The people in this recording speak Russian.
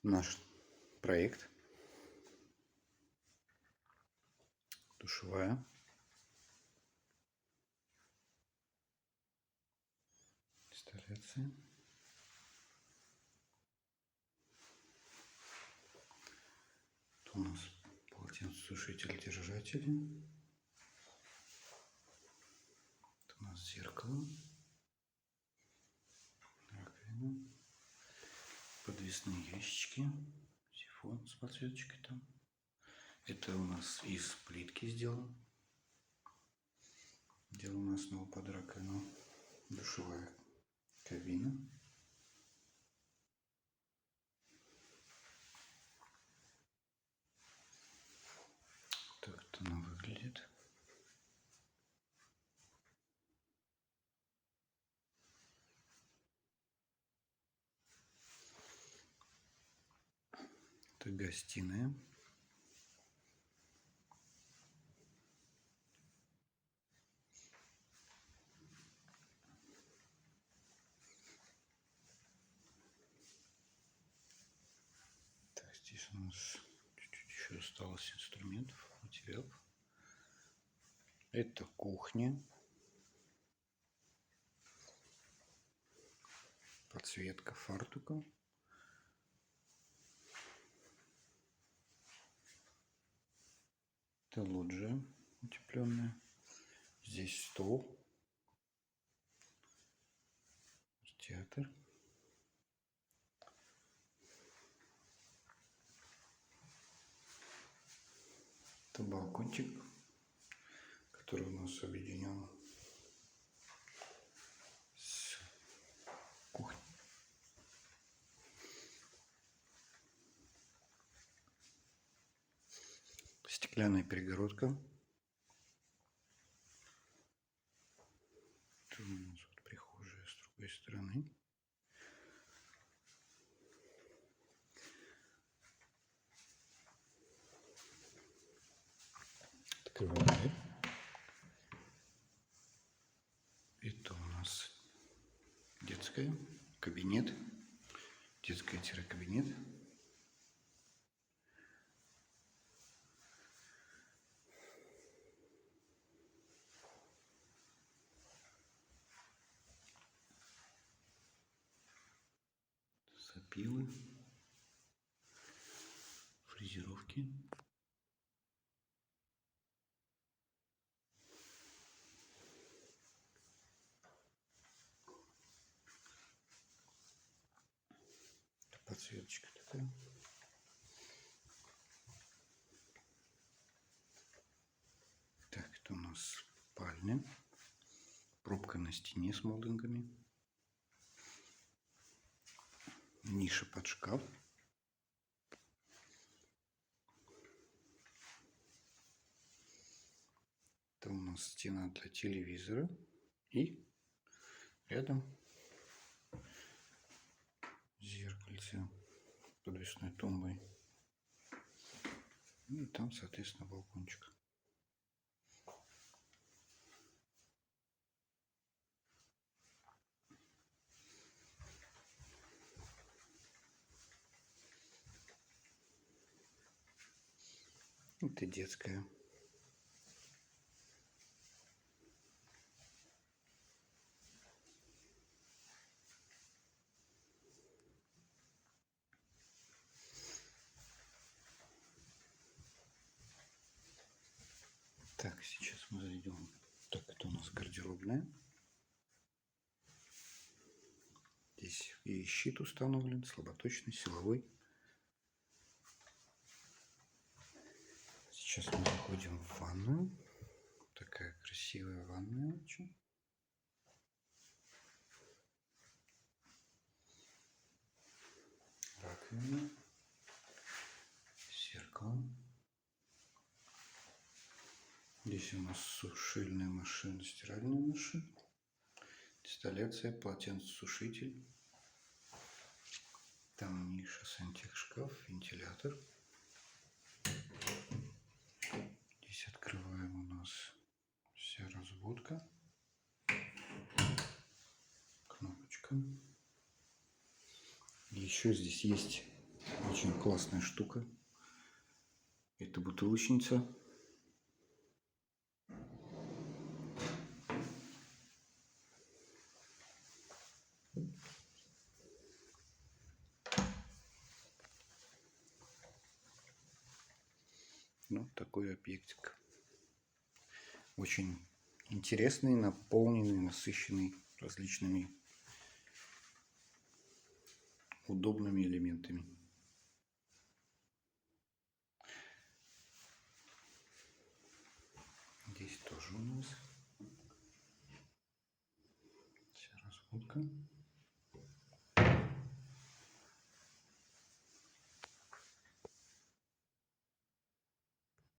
наш проект. Душевая. Инсталляция. Тут у нас полотенцесушитель-держатели. Это у нас зеркало. Раковина. Подвесные ящички. Сифон с подсветочкой там. Это у нас из плитки сделано. Делаем основу под раковину. Душевая кабина. Так это она выглядит. Это гостиная. Так, здесь у нас чуть-чуть еще осталось инструментов, материалов. Это кухня. Подсветка фартука. Это лоджия утепленная. Здесь стол. Театр. Это балкончик, который у нас объединен с кухней. Стеклянная перегородка. Тут у нас вот прихожая с другой стороны. Открываем дверь. Это у нас детская, кабинет, детская-кабинет. Запилы, фрезеровки. Подсветочка такая. Так, это у нас спальня. Пробка на стене с молдингами. Ниша под шкаф. Это у нас стена для телевизора. И рядом зеркальце с подвесной тумбой. И там, соответственно, балкончик. Это детская. Так, сейчас мы зайдем. Так, это у нас гардеробная. Здесь и щит установлен, слаботочный, силовой. Сейчас мы заходим в ванную. Такая красивая ванная очень. Раковина. Зеркало. Здесь у нас сушильная машина, стиральная машина. Инсталляция, полотенцесушитель. Там ниша, сантехшкаф, вентилятор. Здесь открываем, у нас вся разводка. Кнопочка. Еще здесь есть Очень классная штука. Это бутылочница. Ну, такой объектик. Очень интересный, наполненный, насыщенный различными удобными элементами. Здесь тоже у нас вся разводка.